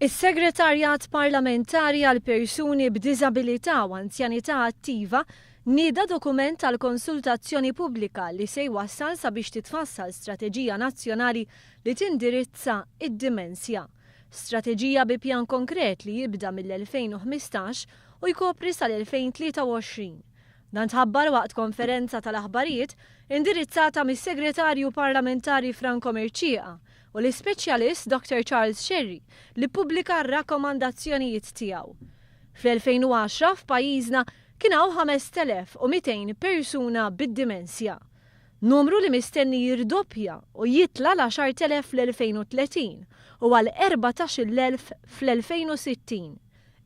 Is-Segretarjat Parlamentari għal Persuni b'Diżabilità u Anzjanità Attiva nieda dokument tal konsultazzjoni pubblika li se jwassal sabiex titfassal strateġija nazzjonali li tindirizza id-dimensja. Strateġija bi pjan konkret li jibda mill-2015 u jkopri sal-2023. Dan tħabbar waqt konferenza tal-aħbarijiet indirizzata mis-Segretarju Parlamentari Franco Mercieqa u l-ispeċjalist Dr. Charles Sherry li pubblika r-rakkomandazzjonijiet tiegħu. Fl-2010 f'pajjiżna kien hawn 5,200 persuna bid-dimensja. Numru li mistenni jirdoppja u jitla l-10,000 fl-2030 u għal 14,000 fl-2060.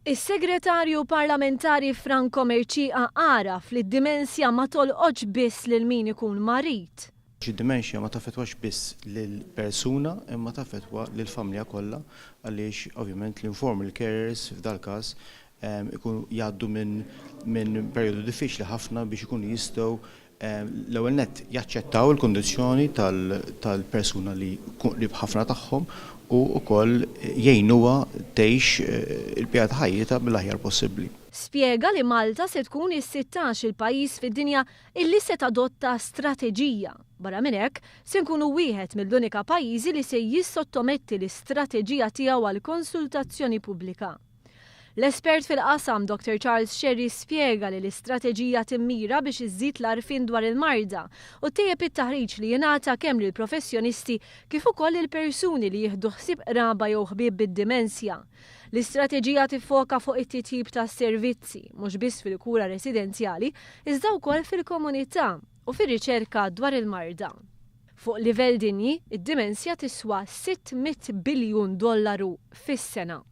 Is-Segretarju Parlamentari Franco Mercieqa għaraf li d-dimensja ma tolqotx biss lil min ikun marit. Id-dimensja ma tafetwax biss lill-persuna imma tafetwa lill-familja kollha għaliex ovvjament l-informal carers f'dal każ ikunu jgħaddu minn perjodu diffiċli ħafna biex ikunu jistgħu l-ewwel nett jaċċettaw il-kundizzjoni tal-persuna li ħafna tagħhom u wkoll jgħinuha tgħix il-pjata ħajjitha bil-aħjar possibbli. Spjega li Malta se tkun is-16 il-pajjiż fid-dinja illi se tadotta strateġija. Barra minn hekk se nkunu wieħed mill-unika pajjiżi li se jissottometti l-istrateġija tiegħu għal konsultazzjoni pubblika. L-espert fil-qasam Dr. Charles Sherry spjega li l-istrateġija timmira biex iżżid l-għarfien dwar il-marda u tejjeb it-taħriġ li jingħata kemm lill professjonisti kif ukoll il-persuni li jieħdu ħsieb qraba jew ħbieb bid-dimensja. L-istrateġija tiffoka fuq it-titjib tas-servizzi mhux biss fil-kura residenzjali iżda wkoll fil-komunità u fir-riċerka dwar il-marda. Fuq livell dinji, id-dimensja tiswa $600 biljun fis-sena.